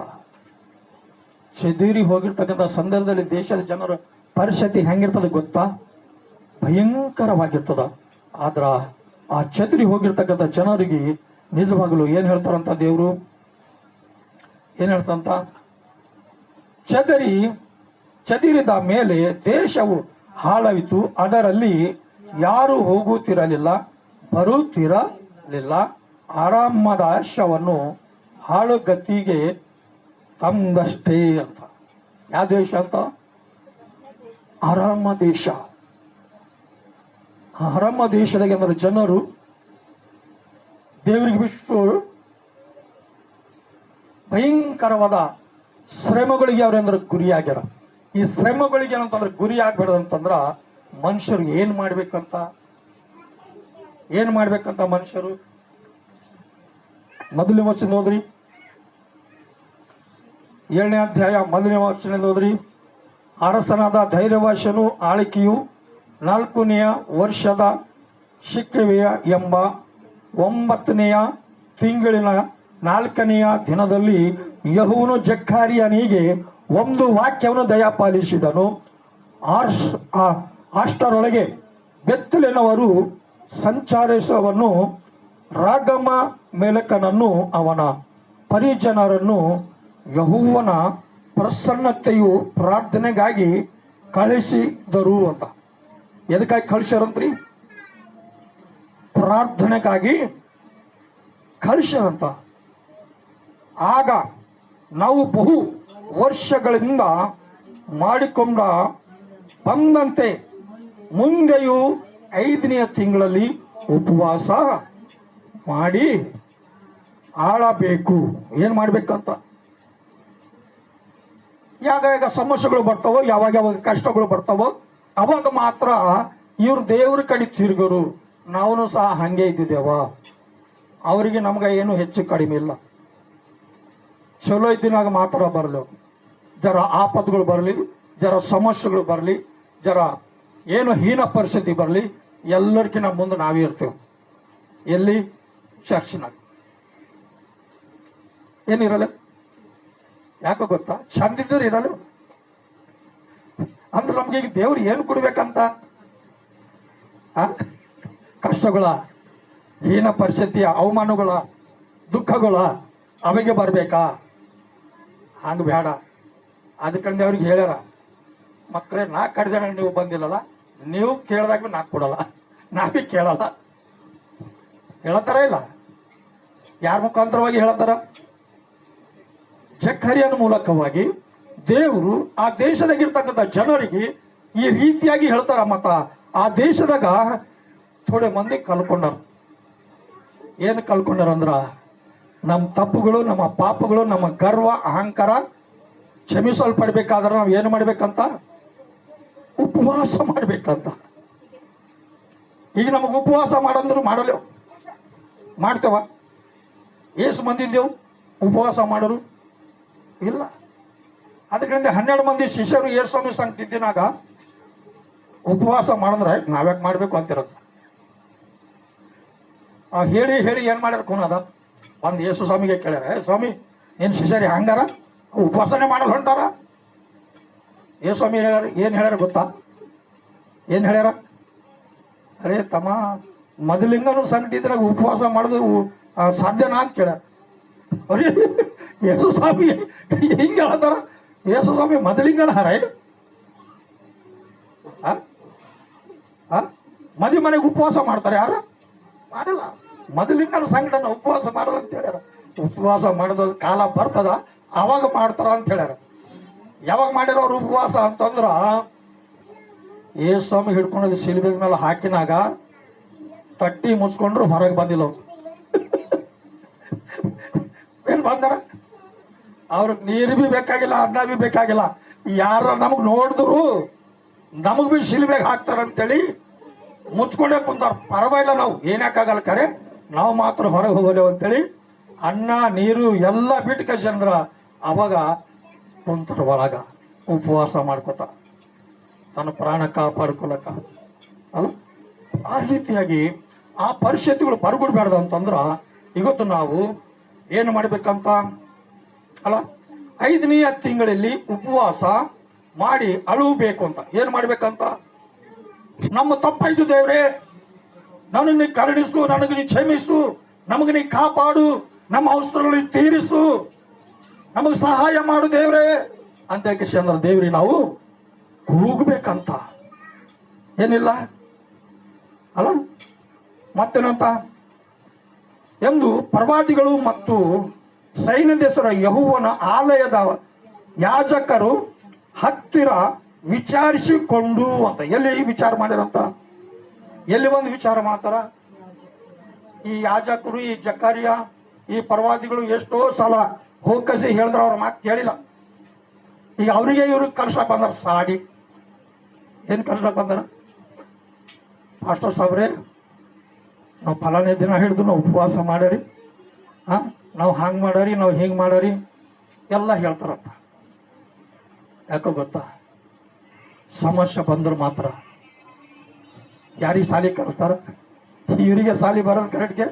ಚದೂರಿ ಹೋಗಿರ್ತಕ್ಕಂಥ ಸಂದರ್ಭದಲ್ಲಿ ದೇಶದ ಜನರ ಪರಿಸ್ಥಿತಿ ಹೆಂಗಿರ್ತದ ಗೊತ್ತಾ? ಭಯಂಕರವಾಗಿರ್ತದ. ಆದ್ರ ಆ ಚದರಿ ಹೋಗಿರ್ತಕ್ಕಂಥ ಜನರಿಗೆ ನಿಜವಾಗಲು ಏನ್ ಹೇಳ್ತಾರಂತ ದೇವ್ರು? ಏನ್ ಹೇಳ್ತಂತ? ಚದಿರಿದ ಮೇಲೆ ದೇಶವು ಹಾಳಾಯಿತು, ಅದರಲ್ಲಿ ಯಾರು ಹೋಗುತ್ತಿರಲಿಲ್ಲ ಬರುತ್ತಿರಲಿಲ್ಲ. ಆರಾಮದ ಆಶವನ್ನು ಹಾಳುಗತಿಗೆ ತಂದಷ್ಟೇ ಅಂತ. ಯಾವ ದೇಶ ಅಂತ? ಆರಾಮ ದೇಶ. ಆರಾಮ ದೇಶದಾಗ ಅಂದ್ರೆ ಜನರು ದೇವರಿಗೆ ಬಿಟ್ಟು ಭಯಂಕರವಾದ ಶ್ರಮಗಳಿಗೆ ಅವ್ರಂದ್ರೆ ಗುರಿಯಾಗ್ಯಾರ. ಈ ಶ್ರಮಗಳಿಗೆ ಏನಂತಂದ್ರೆ ಗುರಿ ಆಗ್ಬೇಡದಂತಂದ್ರ ಮನುಷ್ಯರು ಏನ್ ಮಾಡ್ಬೇಕಂತ ಮನುಷ್ಯರು ಮೊದಲನೇ ವರ್ಷ ಹೋದ್ರಿ, 7ನೇ ಅಧ್ಯಾಯ 1ನೇ ವರ್ಷ ಹೋದ್ರಿ. ಅರಸನಾದ ಧೈರ್ಯವಾಶನು ಆಳ್ವಿಕೆಯು 4ನೆಯ ವರ್ಷದ ಶಿಕ್ಕವೆಯ ಎಂಬ 9ನೆಯ ತಿಂಗಳಿನ 4ನೆಯ ದಿನದಲ್ಲಿ ಯೆಹೋವನು ಜಕ್ಕರಿಯನಿಗೆ ಒಂದು ವಾಕ್ಯವನ್ನು ದಯಪಾಲಿಸಿದನು. ಅಷ್ಟರೊಳಗೆ ಬೆತ್ತಲಿನವರು ಸಂಚರಿಸುವನು ರಾಗಮ ಮೇಲಕನನ್ನು ಅವನ ಪರಿಜನರನ್ನು ಯೆಹೋವನ ಪ್ರಸನ್ನತೆಯು ಪ್ರಾರ್ಥನೆಗಾಗಿ ಕಳಿಸಿದರು ಅಂತ. ಎದಕ್ಕಾಗಿ ಕಳಿಸ್ಯಾರಂತ್ರಿ? ಪ್ರಾರ್ಥನೆಗಾಗಿ ಕಳಿಸ್ಯಾರಂತ. ಆಗ ನಾವು ಬಹು ವರ್ಷಗಳಿಂದ ಮಾಡಿಕೊಂಡ ಬಂದಂತೆ ಮುಂದೆಯೂ 5ನೆಯ ತಿಂಗಳಲ್ಲಿ ಉಪವಾಸ ಮಾಡಿ ಆಳಬೇಕು. ಏನ್ ಮಾಡ್ಬೇಕಂತ? ಯಾವಾಗ ಸಮಸ್ಯೆಗಳು ಬರ್ತಾವೋ, ಯಾವಾಗ ಕಷ್ಟಗಳು ಬರ್ತಾವೋ ಅವಾಗ ಮಾತ್ರ ಇವ್ರು ದೇವ್ರ ಕಡೆ ತಿರುಗರು. ನಾವು ಸಹ ಹಂಗೆ ಇದ್ದಿದ್ದೇವ. ಅವರಿಗೆ ನಮ್ಗೆ ಏನು ಹೆಚ್ಚು ಕಡಿಮೆ ಇಲ್ಲ. ಚಲೋ ಇದ್ದಿನಾಗ ಮಾತ್ರ ಬರಲಿ. ಜರ ಆಪತ್ಗಳು ಬರಲಿ, ಜರ ಸಮಸ್ಯೆಗಳು ಬರಲಿ, ಜರ ಏನು ಹೀನ ಪರಿಸ್ಥಿತಿ ಬರಲಿ, ಎಲ್ಲರಿಗಿಂತ ಮುಂದೆ ನಾವೇ ಇರ್ತೇವೆ. ಎಲ್ಲಿ? ಚರ್ಚ್ನಾಗ. ಏನಿರಲ್ಲ? ಯಾಕೋ ಗೊತ್ತಾ? ಚಂದಿದ್ರೆ ಇರಲ್ಲ. ಅಂದ್ರೆ ನಮ್ಗೆ ಈಗ ದೇವ್ರು ಏನು ಕೊಡ್ಬೇಕಂತ? ಕಷ್ಟಗಳ, ಹೀನ ಪರಿಸ್ಥಿತಿಯ, ಅವಮಾನಗಳ, ದುಃಖಗಳ ಅವಿಗೆ ಬರ್ಬೇಕಾ? ಹಂಗ ಬೇಡ. ಅದಕ್ಕಂದು ಅವ್ರಿಗೆ ಹೇಳ್ಯಾರ, ಮಕ್ಕಳೇ ನಾ ಕಡ್ದ ನೀವು ಬಂದಿಲ್ಲಲ್ಲ, ನೀವು ಕೇಳಿದಾಗ ನಾ ಕೊಡಲ್ಲ, ನಾವೇ ಕೇಳಲ್ಲ. ಹೇಳ್ತಾರ ಇಲ್ಲ? ಯಾರ ಮುಖಾಂತರವಾಗಿ ಹೇಳ್ತಾರ? ಜಕ್ಕರಿಯನ ಮೂಲಕವಾಗಿ ದೇವರು ಆ ದೇಶದಾಗಿರ್ತಕ್ಕಂಥ ಜನರಿಗೆ ಈ ರೀತಿಯಾಗಿ ಹೇಳ್ತಾರ. ಮತ್ತ ಆ ದೇಶದಾಗ ಥೋಡೆ ಮಂದಿ ಕಲ್ಕೊಂಡಾರ. ಏನು ಕಲ್ಕೊಂಡಾರ ಅಂದ್ರ, ನಮ್ಮ ತಪ್ಪುಗಳು, ನಮ್ಮ ಪಾಪಗಳು, ನಮ್ಮ ಗರ್ವ, ಅಹಂಕಾರ ಕ್ಷಮಿಸಲ್ಪಡ್ಬೇಕಾದ್ರೆ ನಾವು ಏನು ಮಾಡ್ಬೇಕಂತ? ಉಪವಾಸ ಮಾಡ್ಬೇಕಂತ. ಈಗ ನಮಗೆ ಉಪವಾಸ ಮಾಡಂದ್ರು ಮಾಡಲೇವು, ಮಾಡ್ತೇವ? ಎಷ್ಟು ಮಂದಿ ಇದ್ದೇವು ಉಪವಾಸ ಮಾಡೋರು? ಇಲ್ಲ. ಅದಕ್ಕೆ 12 ಮಂದಿ ಶಿಷ್ಯರು ಯೇಸುಸ್ವಾಮಿ ಸಂಗತಿದ್ದಿನಾಗ ಉಪವಾಸ ಮಾಡಿದ್ರೆ ನಾವ್ಯಾಕೆ ಮಾಡ್ಬೇಕು ಅಂತಿರೋದು. ಹೇಳಿ ಹೇಳಿ ಏನ್ ಮಾಡ್ಯಾರ ಕುನದ? ಒಂದು ಯೇಸುಸ್ವಾಮಿಗೆ ಕೇಳ್ಯಾರ, ಸ್ವಾಮಿ ಏನ್ ಶಿಷ್ಯರಿ ಹಂಗಾರ ಉಪವಾಸನೆ ಮಾಡಲು ಹೊಂಟಾರ? ಯೇಸುಸ್ವಾಮಿ ಹೇಳ್ಯಾರ, ಏನ್ ಹೇಳ್ಯಾರ ಗೊತ್ತಾ? ಏನ್ ಹೇಳ್ಯಾರ? ಅರೇ ತಮ್ಮ, ಮೊದಲಿಂದನೂ ಸಂಗಟಿದ್ರಾಗ ಉಪವಾಸ ಮಾಡೋದು ಸಾಧ್ಯನಾ ಅಂತ ಕೇಳ್ಯಾರ. ಅರೇ ಯೇಸುಸ್ವಾಮಿ ಹಿಂಗೆ ಹೇಳ್ತಾರ? ಯೇಸುಸ್ವಾಮಿ ಮೊದಲಿಂಗನ ಹಾರ ಮದಿ ಮನೆಗೆ ಉಪವಾಸ ಮಾಡ್ತಾರೆ? ಯಾರು ಮಾಡಲ್ಲ. ಮೊದಲಿಂಗನ ಸಂಘಟನೆ ಉಪವಾಸ ಮಾಡೋದು ಅಂತ ಹೇಳ್ಯಾರ. ಉಪವಾಸ ಮಾಡೋದ ಕಾಲ ಬರ್ತದ ಅವಾಗ ಮಾಡ್ತಾರ ಅಂತ ಹೇಳ್ಯಾರ. ಯಾವಾಗ ಮಾಡ್ಯಾರ ಅವ್ರು ಉಪವಾಸ ಅಂತಂದ್ರ, ಯೇಸುಸ್ವಾಮಿ ಹಿಡ್ಕೊಂಡದ್ದು ಶಿಲ್ಬೆ ಮೇಲೆ ಹಾಕಿನಾಗ ತಟ್ಟಿ ಮುಚ್ಕೊಂಡ್ರು ಹೊರಗೆ ಬಂದಿಲ್ಲ ಅವ್ರು. ಏನ್ ಬಂದಾರ? ಅವ್ರಿಗೆ ನೀರು ಬಿ ಬೇಕಾಗಿಲ್ಲ, ಅನ್ನ ಬಿ ಬೇಕಾಗಿಲ್ಲ. ಯಾರ ನಮಗ್ ನೋಡಿದ್ರು ನಮಗ್ ಬಿ ಶಿಲ್ಬೆಗೆ ಹಾಕ್ತಾರಂತೇಳಿ ಮುಚ್ಕೊಂಡೇ ಕುಂತಾರ. ಪರವಾಗಿಲ್ಲ, ನಾವು ಏನಾಕಾಗಲ್ಲ, ಕರೆ ನಾವು ಮಾತ್ರ ಹೊರಗೆ ಹೋಗಲೇವು ಅಂತೇಳಿ ಅನ್ನ ನೀರು ಎಲ್ಲ ಬಿಟ್ಟು ಕಸಂದ್ರ ಅವಾಗ ಕುಂತರ ಒಳಗ ಉಪವಾಸ ಮಾಡ್ಕೊತ ತನ್ನ ಪ್ರಾಣ ಕಾಪಾಡ್ಕೊಳಕ ಅಲ್ಲ. ಆ ರೀತಿಯಾಗಿ ಆ ಪರಿಸ್ಥಿತಿಗಳು ಬರಬಿಡ್ಬಾರ್ದು ಅಂತಂದ್ರ ಇವತ್ತು ನಾವು ಏನು ಮಾಡ್ಬೇಕಂತ ಅಲ್ಲ, 5ನೆಯ ತಿಂಗಳಲ್ಲಿ ಉಪವಾಸ ಮಾಡಿ ಅಳುಬೇಕು ಅಂತ. ಏನ್ ಮಾಡ್ಬೇಕಂತ? ನಮ್ಮ ತಪ್ಪಾಯ್ತು ದೇವ್ರೆ, ನನಗೆ ನೀ ಕರುಣಿಸು, ನನಗೆ ನೀ ಕ್ಷಮಿಸು, ನಮಗೆ ನೀ ಕಾಪಾಡು, ನಮ್ಮ ಅವಸರಗಳಿಗೆ ತೀರಿಸು, ನಮಗೆ ಸಹಾಯ ಮಾಡು ದೇವ್ರೆ ಅಂತ ಅಂದ್ರೆ ದೇವ್ರಿ ನಾವು ಕೂಗಬೇಕಂತ. ಏನಿಲ್ಲ ಅಲ್ಲ. ಮತ್ತೇನಂತ ಎಂದು ಪ್ರವಾದಿಗಳು ಮತ್ತು ಸೈನ್ಯದೇಶರ ಯೆಹೋವನ ಆಲಯದ ಯಾಜಕರು ಹತ್ತಿರ ವಿಚಾರಿಸಿಕೊಂಡು ಅಂತ. ಎಲ್ಲಿ ವಿಚಾರ ಮಾಡ್ಯಾರಂತ? ಎಲ್ಲಿ ಒಂದು ವಿಚಾರ ಮಾಡ್ತಾರ? ಈ ಯಾಜಕರು, ಈ ಜಕ್ಕರಿಯ, ಈ ಪ್ರವಾದಿಗಳು ಎಷ್ಟೋ ಸಲ ಹೋಗಸಿ ಹೇಳಿದ್ರ ಅವ್ರ ಮಾತು ಕೇಳಿಲ್ಲ. ಈಗ ಅವರಿಗೆ ಇವ್ರಿಗೆ ಕಳ್ಸಕ್ ಬಂದಾರ ಸಾಡಿ. ಏನ್ ಕಳ್ಸಕ್ ಬಂದಾರ? ಮಾಸ್ಟರ್ ಸಾಬ್ರೆ, ನಾವು ಫಲಾನೇ ದಿನ ಹಿಡಿದು ನಾವು ಉಪವಾಸ ಮಾಡ್ಯಾರಿ, ನಾವು ಹಂಗೆ ಮಾಡಾರಿ, ನಾವು ಹಿಂಗೆ ಮಾಡಾರಿ ಎಲ್ಲ ಹೇಳ್ತಾರಪ್ಪ. ಯಾಕೋ ಗೊತ್ತಾ? ಸಮಸ್ಯೆ ಬಂದ್ರು ಮಾತ್ರ ಯಾರಿಗೆ ಸಾಲಿ ಕಲಿಸ್ತಾರ? ಇವರಿಗೆ ಸಾಲಿ ಬರೋದು ಕರೆಕ್ಟ್ಗೆ,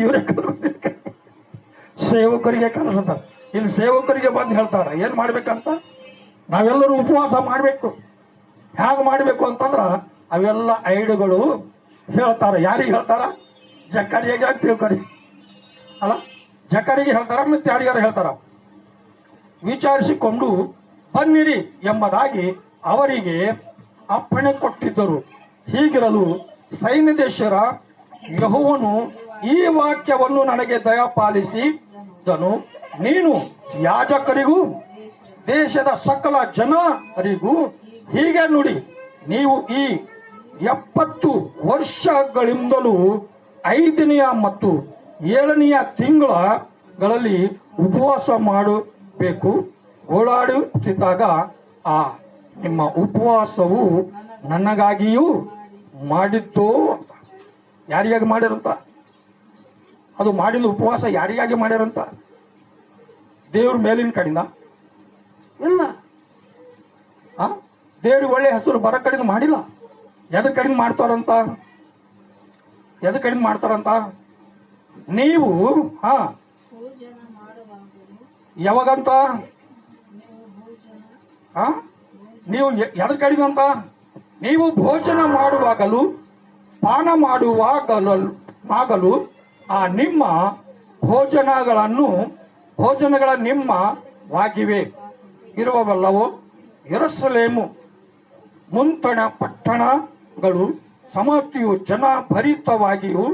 ಇವರೇ ಸೇವಕರಿಗೆ ಕಲಿಸ್ತಾರೆ. ಇಲ್ಲಿ ಸೇವಕರಿಗೆ ಬಂದು ಹೇಳ್ತಾರ ಏನ್ ಮಾಡ್ಬೇಕಂತ, ನಾವೆಲ್ಲರೂ ಉಪವಾಸ ಮಾಡಬೇಕು. ಹೇಗೆ ಮಾಡಬೇಕು ಅಂತಂದ್ರ ಅವೆಲ್ಲ ಐಡಿಯಾಗಳು ಹೇಳ್ತಾರ. ಯಾರಿಗೆ ಹೇಳ್ತಾರ? ಜಕರಿಯಾಗೆ ಅಂತ ತಿಳ್ಕೊರಿ ಅಲ್ಲ, ಜಕರಿಗೆ ಹೇಳ್ತಾರ, ಮತ್ತೆ ಯಾರಿಗಾರ ಹೇಳ್ತಾರ? ವಿಚಾರಿಸಿಕೊಂಡು ಬನ್ನಿರಿ ಎಂಬುದಾಗಿ ಅವರಿಗೆ ಅಪ್ಪಣೆ ಕೊಟ್ಟಿದ್ದರು. ಹೀಗಿರಲು ಸೈನ್ಯದೇಶರ ಯೆಹೋವನು ಈ ವಾಕ್ಯವನ್ನು ನನಗೆ ದಯಪಾಲಿಸಿದನು. ನೀನು ಯಾಜಕರಿಗೂ ದೇಶದ ಸಕಲ ಜನರಿಗೂ ಹೀಗೆ ನುಡಿ, ನೀವು ಈ 70 ವರ್ಷಗಳಿಂದಲೂ 5ನೆಯ ಮತ್ತು 7ನೆಯ ತಿಂಗಳಲ್ಲಿ ಉಪವಾಸ ಮಾಡಬೇಕು. ಓಡಾಡುತ್ತಿದ್ದಾಗ ಆ ನಿಮ್ಮ ಉಪವಾಸವು ನನಗಾಗಿಯೂ ಮಾಡಿದ್ದು. ಯಾರಿಗಾಗಿ ಮಾಡ್ಯಾರಂತ? ಅದು ಮಾಡಿದ ಉಪವಾಸ ಯಾರಿಗಾಗಿ ಮಾಡ್ಯಾರಂತ? ದೇವ್ರ ಮೇಲಿನ ಕಡೆಯಿಂದ ಇಲ್ಲ. ದೇವ್ರಿಗೆ ಒಳ್ಳೆ ಹೆಸರು ಬರೋ ಕಡೆಯಿಂದ ಮಾಡಿಲ್ಲ. ಎದ್ರ ಕಡೆಯಿಂದ ಮಾಡ್ತಾರಂತ? ಎದ್ರ ಕಡೆಯಿಂದ ಮಾಡ್ತಾರಂತ? ನೀವು ಯಾವಾಗಂತ ನೀವು ಎದ್ರ ಕಡೆಯಿಂದ? ನೀವು ಭೋಜನ ಮಾಡುವಾಗಲೂ ಪಾನ ಮಾಡುವಾಗಲೂ ಆ ನಿಮ್ಮ ಭೋಜನಗಳ ನಿಮ್ಮವಾಗಿವೆ ಇರುವವಲ್ಲವೋ. ಯೆರೂಸಲೇಮು ಮುಂತಣ ಪಟ್ಟಣಗಳು ಸಮೃದ್ಧಿಯು ಜನಭರಿತವಾಗಿಯೂ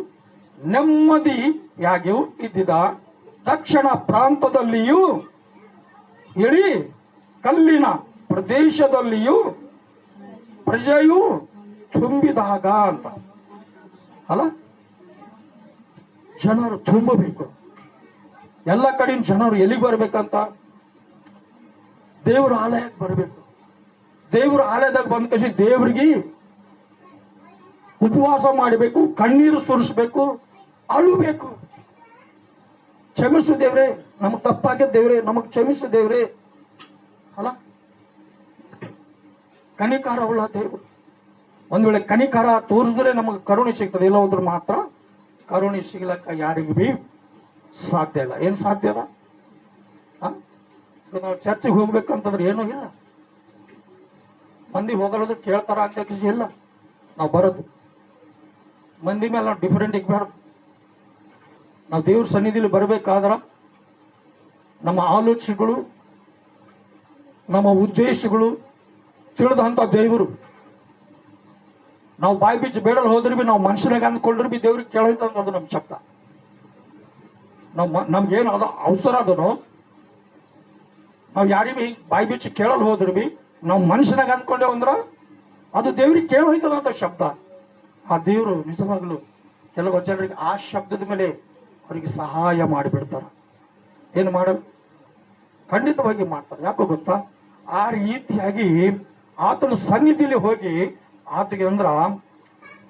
ನೆಮ್ಮದಿಯಾಗಿಯೂ ಇದ್ದಿದ್ದ ದಕ್ಷಿಣ ಪ್ರಾಂತದಲ್ಲಿಯೂ ಇಳಿ ಕಲ್ಲಿನ ಪ್ರದೇಶದಲ್ಲಿಯೂ ಪ್ರಜೆಯು ತುಂಬಿದಾಗ ಅಂತ ಅಲ್ಲ, ಜನರು ತುಂಬಬೇಕು. ಎಲ್ಲ ಕಡೆಯಿಂದ ಜನರು ಎಲ್ಲಿಗೆ ಬರ್ಬೇಕಂತ? ದೇವ್ರ ಆಲಯಕ್ಕೆ ಬರಬೇಕು. ದೇವ್ರ ಆಲಯದಾಗ ಬಂದ ಕಸಿ ದೇವ್ರಿಗೆ ಉಪವಾಸ ಮಾಡಬೇಕು, ಕಣ್ಣೀರು ಸುರಿಸ್ಬೇಕು, ಅಳುಬೇಕು. ಕ್ಷಮಿಸು ದೇವ್ರೆ, ನಮಗ್ ತಪ್ಪಾಗ್ಯದ ದೇವ್ರೆ, ನಮಗ್ ಕ್ಷಮಿಸು ದೇವ್ರೆ ಅಲ್ಲ. ಕನಿಕಾರ ಉಳ್ಳ ದೇವ್ರು. ಒಂದ್ ವೇಳೆ ಕನಿಕಾರ ತೋರಿಸಿದ್ರೆ ನಮಗೆ ಕರುಣೆ ಸಿಗ್ತದೆ, ಇಲ್ಲ ಹೋದ್ರೆ ಮಾತ್ರ ಕರುಣೆ ಸಿಗ್ಲಕ್ಕ ಯಾರಿಗೂ ಬಿ ಸಾಧ್ಯ ಇಲ್ಲ. ಏನ್ ಸಾಧ್ಯ ಅದ? ನಾವು ಚರ್ಚಿಗೆ ಹೋಗ್ಬೇಕಂತಂದ್ರೆ ಏನೂ ಇಲ್ಲ. ಮಂದಿ ಹೋಗಲ್ಲದು ಕೇಳ್ತಾರ ಅಂತ ಕೃಷಿ ಇಲ್ಲ. ನಾವು ಬರೋದು ಮಂದಿ ಮೇಲೆ ನಾವು ಡಿಫರೆಂಟ್ ಇಕ್ಬಾರ್ದು. ನಾವು ದೇವ್ರ ಸನ್ನಿಧಿಲಿ ಬರಬೇಕಾದ್ರ ನಮ್ಮ ಆಲೋಚನೆಗಳು, ನಮ್ಮ ಉದ್ದೇಶಗಳು ತಿಳಿದಂತ ದೇವರು. ನಾವು ಬಾಯಿ ಬಿಚ್ಚಿ ಬೇಡಲ್ ಹೋದ್ರೆ ಬಿ, ನಾವು ಮನುಷ್ಯನಾಗ ಅಂದ್ಕೊಂಡ್ರೆ ಬಿ ದೇವ್ರಿಗೆ ಕೇಳೋಯ್ತಂತ ಅದು ನಮ್ಮ ಶಬ್ದ. ನಮ್ಗೇನು ಅದು ಅವಸರ ಅದನು, ನಾವು ಯಾರಿಗೂ ಬಾಯಿ ಬಿಚ್ಚಿ ಕೇಳಲ್ ಹೋದ್ರೆ ಬಿ ನಾವು ಮನುಷ್ಯನಾಗ ಅಂದ್ಕೊಂಡೇವು ಅಂದ್ರ ಅದು ದೇವ್ರಿಗೆ ಕೇಳೋಯ್ತದಂತ ಶಬ್ದ. ಆ ದೇವರು ನಿಜವಾಗ್ಲು ಕೆಲವು ಜನರಿಗೆ ಆ ಶಬ್ದದ ಮೇಲೆ ಅವರಿಗೆ ಸಹಾಯ ಮಾಡಿಬಿಡ್ತಾರ. ಏನು ಮಾಡಲ್? ಖಂಡಿತವಾಗಿ ಮಾಡ್ತಾರೆ. ಯಾಕೋ ಗೊತ್ತಾ? ಆ ರೀತಿಯಾಗಿ ಆತನ ಸನ್ನಿಧಿಲಿ ಹೋಗಿ ಆತಗೆ ಅಂದ್ರ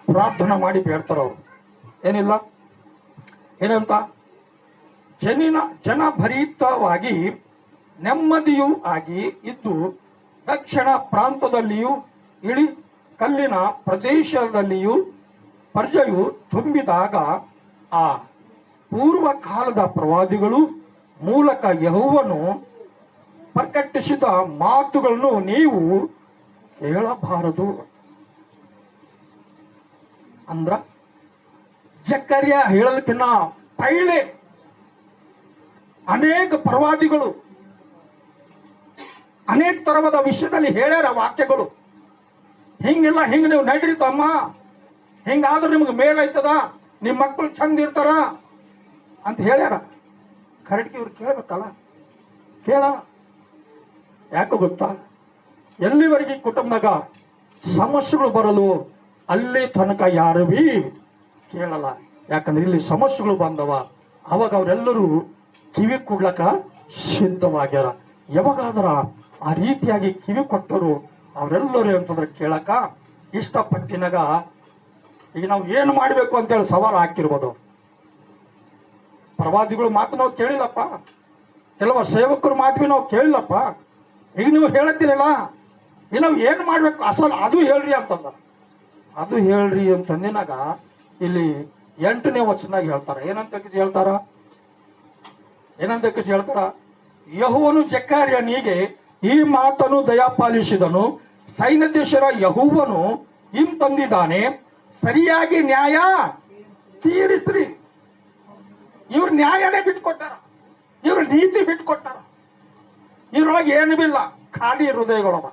ಪ್ರಾರ್ಥನಾ ಮಾಡಿ ಬೇಡ್ತಾರ. ಅವರು ಏನಿಲ್ಲ ಏನಂತ, ಜನಭರಿತವಾಗಿ ನೆಮ್ಮದಿಯೂ ಆಗಿ ಇದ್ದು ದಕ್ಷಿಣ ಪ್ರಾಂತದಲ್ಲಿಯೂ ಇಳಿ ಕಲ್ಲಿನ ಪ್ರದೇಶದಲ್ಲಿಯೂ ಪ್ರಜೆಯು ತುಂಬಿದಾಗ ಆ ಪೂರ್ವ ಕಾಲದ ಪ್ರವಾದಿಗಳು ಮೂಲಕ ಯೆಹೋವನು ಪ್ರಕಟಿಸಿದ ಮಾತುಗಳನ್ನು ನೀವು ಕೇಳಬಾರದು ಅಂದ್ರ, ಜಕರ್ಯ ಹೇಳೋದಕ್ಕಿನ್ನ ಪೈಲೆ ಅನೇಕ ಪ್ರವಾದಿಗಳು ಅನೇಕ ತರವಾದ ವಿಷಯದಲ್ಲಿ ಹೇಳ್ಯಾರ ವಾಕ್ಯಗಳು. ಹಿಂಗಿಲ್ಲ, ಹಿಂಗ ನೀವು ನಡ್ರಿ ತಮ್ಮ, ಹಿಂಗಾದ್ರೆ ನಿಮ್ಗೆ ಮೇಲೈತದ, ನಿಮ್ಮ ಮಕ್ಕಳು ಚಂದ ಇರ್ತಾರ ಅಂತ ಹೇಳ್ಯಾರ. ಕರೆಕ್ಟ್ ಇವ್ರು ಕೇಳ್ಬೇಕಲ್ಲ, ಕೇಳ. ಯಾಕೆ ಗೊತ್ತಾ? ಎಲ್ಲಿವರೆಗೆ ಕುಟುಂಬದಾಗ ಸಮಸ್ಯೆಗಳು ಬರಲು ಅಲ್ಲಿ ತನಕ ಯಾರು ಬಿ ಕೇಳಲ್ಲ. ಯಾಕಂದ್ರೆ ಇಲ್ಲಿ ಸಮಸ್ಯೆಗಳು ಬಂದವ, ಅವಾಗ ಅವರೆಲ್ಲರೂ ಕಿವಿ ಕೊಡ್ಲಕ್ಕ ಸಿದ್ಧವಾಗ್ಯಾರ. ಯಾವಾಗಾದ್ರ ಆ ರೀತಿಯಾಗಿ ಕಿವಿ ಕೊಟ್ಟರು ಅವರೆಲ್ಲರೂ ಅಂತಂದ್ರೆ ಕೇಳಕ ಇಷ್ಟಪಟ್ಟಿನಾಗ ಈಗ ನಾವು ಏನು ಮಾಡಬೇಕು ಅಂತೇಳಿ ಸವಾಲು ಹಾಕಿರ್ಬೋದು. ಪ್ರವಾದಿಗಳು ಮಾತು ನಾವು ಕೇಳಿಲ್ಲಪ್ಪ, ಕೆಲವು ಸೇವಕರು ಮಾತು ನಾವು ಕೇಳಿಲ್ಲಪ್ಪ. ಈಗ ನೀವು ಹೇಳತ್ತೀರಲ್ಲ, ಇನ್ನು ಏನ್ ಮಾಡ್ಬೇಕು ಅಸಲ್ ಅದು ಹೇಳ್ರಿ ಅಂತಂದ. ಅದು ಹೇಳ್ರಿ ಅಂತಂದಿನಾಗ ಇಲ್ಲಿ 8ನೇ ವಚನದಾಗ ಹೇಳ್ತಾರ. ಏನಂತ ಹೇಳ್ತಾರ? ಯೆಹೋವನು ಜೆಕರ್ಯನಿಗೆ ಈ ಮಾತನ್ನು ದಯಪಾಲಿಸಿದನು. ಸೈನ್ಯಾಧೀಶರ ಯೆಹೋವನು ತಂದಿದ್ದಾನೆ, ಸರಿಯಾಗಿ ನ್ಯಾಯ ತೀರಿಸ್ರಿ. ಇವ್ರ ನ್ಯಾಯನೇ ಬಿಟ್ಕೊಟ್ಟಾರ, ಇವ್ರ ನೀತಿ ಬಿಟ್ಕೊಟ್ಟಾರ. ಇವ್ರೊಳಗೆ ಏನು ಬಿಲ್ಲ, ಖಾಲಿ ಹೃದಯಗಳವ.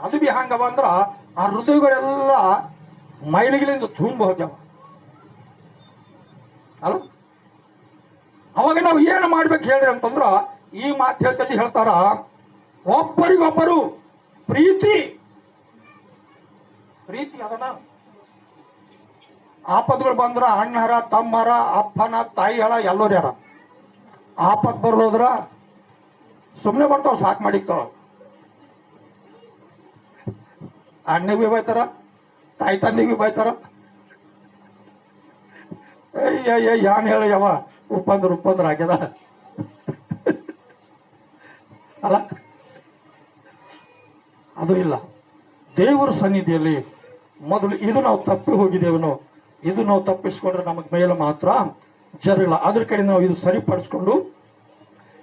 ಅದು ಬಿ ಹಂಗವ ಅಂದ್ರ ಆ ಹೃದಯಗಳೆಲ್ಲ ಮೈಲಿಗಳಿಂದ ತುಂಬ ಹೋಗ್ಯಾವ ಅಲ್ಲ. ಅವಾಗ ನಾವು ಏನು ಮಾಡ್ಬೇಕು ಹೇಳ್ರಿ ಅಂತಂದ್ರ ಈ ಮಾತು ಹೇಳ್ತಾರ, ಒಬ್ಬರಿಗೊಬ್ಬರು ಪ್ರೀತಿ ಅದನ್ನ ಆಪತ್ಗಳು ಬಂದ್ರ ಅಣ್ಣರ ತಮ್ಮರ ಅಪ್ಪನ ತಾಯಿಗಳ ಎಲ್ಲೋರ್ ಯಾರ ಆಪತ್ ಬರ್ಲೋದ್ರ ಸುಮ್ಮನೆ ಬರ್ತಾವ, ಸಾಕು ಮಾಡಿಕ್ತಾವ. ಅಣ್ಣಗೆ ಬೈತಾರ, ತಾಯಿ ತಂದೆಗೆ ಬೈತಾರ. ಯಾನ್ ಹೇಳ ಯಾವ ಉಪ್ಪಂದ್ರ ಆಗ್ಯದ ಅಲ್ಲ. ಅದು ಇಲ್ಲ. ದೇವರ ಸನ್ನಿಧಿಯಲ್ಲಿ ಮೊದಲು ಇದು ನಾವು ತಪ್ಪಿ ಹೋಗಿದ್ದೇವನೋ, ಇದು ನಾವು ತಪ್ಪಿಸ್ಕೊಂಡ್ರೆ ನಮಗೆ ಮೇಲೆ ಮಾತ್ರ ಜರಿಲ್ಲ. ಅದ್ರ ಕಡೆ ನಾವು ಇದು ಸರಿಪಡಿಸ್ಕೊಂಡು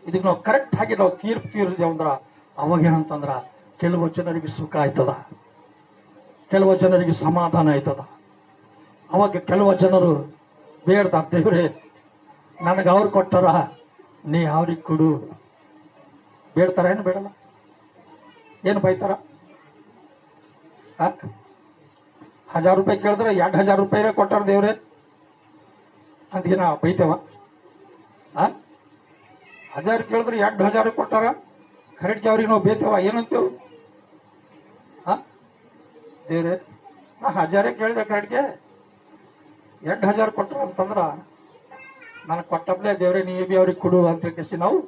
ಇದಕ್ಕೆ ನಾವು ಕರೆಕ್ಟ್ ಆಗಿ ನಾವು ತೀರಿಸಿದೇವು ಅಂದ್ರ ಅವಾಗ ಏನಂತಂದ್ರ ಕೆಲವು ಜನರಿಗೆ ಸುಖ ಆಯ್ತದ, ಕೆಲವು ಜನರಿಗೆ ಸಮಾಧಾನ ಆಯ್ತದ. ಅವಾಗ ಕೆಲವು ಜನರು ಬೇಡ್ತಾರ, ದೇವ್ರೆ ನನಗೆ ಅವ್ರು ಕೊಟ್ಟಾರ, ನೀ ಅವ್ರಿಗೆ ಕೊಡು. ಬೇಡ್ತಾರ ಏನು ಬೇಡಲ್ಲ? ಏನು ಬೈತಾರ? 1000 ರೂಪಾಯಿ ಕೇಳಿದ್ರೆ 2000 ರೂಪಾಯಿನೇ ಕೊಟ್ಟಾರ ದೇವ್ರೆ ಅಂತೇನ ಬೈತೇವ? 1000 ಕೇಳಿದ್ರೆ 2000 ಕೊಟ್ಟಾರ, ಕರೆಕ್ಟ್ಗೆ ಅವ್ರಿಗೆ ನಾವು ಬೇತೇವ ಏನಂತೇವು? ದೇವ್ರೆ 1000 ಕೇಳಿದೆ, ಕರೆಕ್ಟ್ಗೆ 2000 ಕೊಟ್ಟಾರ ಅಂತಂದ್ರ ನನಗೆ ಕೊಟ್ಟಪ್ಲೆ ದೇವ್ರೆ ನೀ ಬಿ ಅವ್ರಿಗೆ ಕೊಡು ಅಂತ ಕೇಸಿ ನಾವು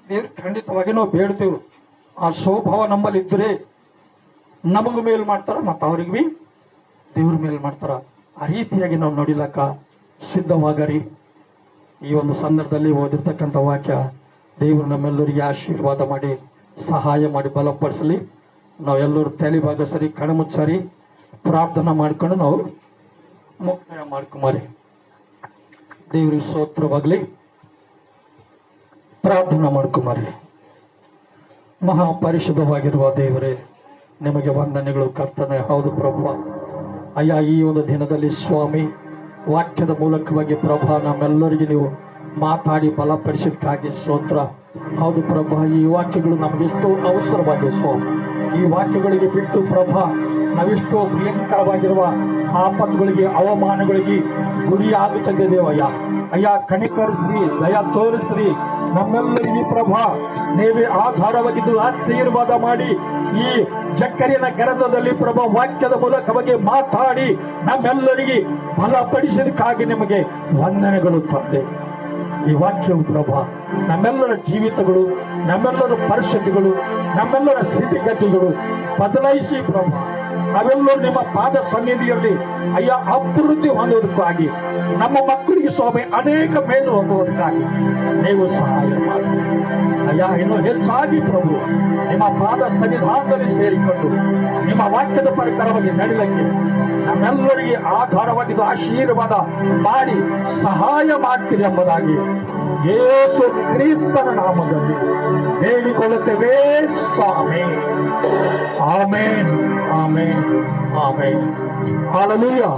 ದೇವ್ರ ಖಂಡಿತವಾಗಿ ನಾವು ಬೇಡ್ತೇವೆ. ಆ ಸ್ವಭಾವ ನಮ್ಮಲ್ಲಿ ಇದ್ರೆ ನಮಗ ಮೇಲ್ ಮಾಡ್ತಾರ, ಮತ್ತು ಅವ್ರಿಗೆ ಬಿ ದೇವ್ರ ಮೇಲ್ ಮಾಡ್ತಾರ. ಆ ರೀತಿಯಾಗಿ ನಾವು ನೋಡಿಲಕ್ಕ ಸಿದ್ಧವಾಗರಿ. ಈ ಒಂದು ಸಂದರ್ಭದಲ್ಲಿ ಓದಿರ್ತಕ್ಕಂಥ ವಾಕ್ಯ ದೇವರು ನಮ್ಮೆಲ್ಲರಿಗೆ ಆಶೀರ್ವಾದ ಮಾಡಿ ಸಹಾಯ ಮಾಡಿ ಬಲಪಡಿಸಲಿ. ನಾವೆಲ್ಲರೂ ತಲೆಭಾಗ ಸರಿ ಕಣ್ಮುಚ್ಚರಿ ಪ್ರಾರ್ಥನಾ ಮಾಡ್ಕೊಂಡು ನಾವು ಮುಕ್ತಾಯ ಮಾಡ್ಕೊಂಬರಿ. ದೇವ್ರಿಗೆ ಸ್ತೋತ್ರವಾಗಲಿ. ಪ್ರಾರ್ಥನಾ ಮಾಡ್ಕೊಂಬರಿ. ಮಹಾಪರಿಶುದ್ಧವಾಗಿರುವ ದೇವರೇ, ನಿಮಗೆ ವಂದನೆಗಳು ಕರ್ತನೆ. ಹೌದು ಪ್ರಭು, ಅಯ್ಯ ಈ ಒಂದು ದಿನದಲ್ಲಿ ಸ್ವಾಮಿ ವಾಕ್ಯದ ಮೂಲಕವಾಗಿ ಪ್ರಭಾ ನಮ್ಮೆಲ್ಲರಿಗೆ ನೀವು ಮಾತಾಡಿ ಬಲಪಡಿಸಿದ್ದಕ್ಕಾಗಿ ಸ್ತೋತ್ರ. ಹೌದು ಪ್ರಭಾ, ಈ ವಾಕ್ಯಗಳು ನಮಗೆಷ್ಟೋ ಅವಸರವಾಗಿವೆ ಸ್ವಾಮಿ. ಈ ವಾಕ್ಯಗಳಿಗೆ ಬಿಟ್ಟು ಪ್ರಭಾ ನಾವೆಷ್ಟೋ ಭಯಂಕರವಾಗಿರುವ ಆಪತ್ತುಗಳಿಗೆ ಅವಮಾನಗಳಿಗೆ ಗುರಿಯಾಗುತ್ತದೆ ದೇವಯ್ಯ. ಅಯ್ಯ ಕನಿಕರಿಸ್ರಿ, ದಯ ತೋರಿಸ್ರಿ ನಮ್ಮೆಲ್ಲರಿಗೆ ಪ್ರಭಾ. ನೀವೇ ಆಧಾರವಾಗಿದ್ದು ಆಶೀರ್ವಾದ ಮಾಡಿ ಈ ಜಕ್ಕರಿಯನ ಗರದಲ್ಲಿ ಪ್ರಭಾ ವಾಕ್ಯದ ಮೂಲಕವಾಗಿ ಮಾತಾಡಿ ನಮ್ಮೆಲ್ಲರಿಗೆ ಬಲಪಡಿಸಿದಕ್ಕಾಗಿ ನಿಮಗೆ ವಂದನೆಗಳು ತಂದೆ. ಈ ವಾಕ್ಯವು ಪ್ರಭಾ ನಮ್ಮೆಲ್ಲರ ಜೀವಿತಗಳು, ನಮ್ಮೆಲ್ಲರ ಪರಿಸ್ಥಿತಿಗಳು, ನಮ್ಮೆಲ್ಲರ ಸ್ಥಿತಿಗತಿಗಳು ಬದಲಾಯಿಸಿ ಪ್ರಭಾ ನಾವೆಲ್ಲರೂ ನಿಮ್ಮ ಪಾದ ಸನ್ನಿಧಿಯಲ್ಲಿ ಅಯ್ಯ ಅಭಿವೃದ್ಧಿ ಹೊಂದುವುದಕ್ಕಾಗಿ, ನಮ್ಮ ಮಕ್ಕಳಿಗೆ ಸ್ವಾಮಿ ಅನೇಕ ಮೇಲು ಹೊಂದುವುದಕ್ಕಾಗಿ ನೀವು ಸಹಾಯ ಮಾಡಿ ಅಯ್ಯ. ಇನ್ನು ಹೆಚ್ಚಾಗಿ ಪ್ರಭು ನಿಮ್ಮ ಪಾದ ಸನ್ನಿಧಾನದಲ್ಲಿ ಸೇರಿಕೊಂಡು ನಿಮ್ಮ ವಾಕ್ಯದ ಪ್ರಕಾರವಾಗಿ ನಡೆಯಲಿಕ್ಕೆ ನಮ್ಮೆಲ್ಲರಿಗೆ ಆಧಾರವಾಗಿದ್ದು ಆಶೀರ್ವಾದ ಮಾಡಿ ಸಹಾಯ ಮಾಡ್ತೀರಿ ಎಂಬುದಾಗಿ ಯೇಸು ಕ್ರಿಸ್ತನ ನಾಮದಲ್ಲಿ ಹೇಳಿಕೊಳ್ಳುತ್ತೇವೆ ಸ್ವಾಮಿ. ಆಮೇನ್, ಆಮೇನ್, ಆಮೇನ್. ಹಲ್ಲೆಲೂಯಾ.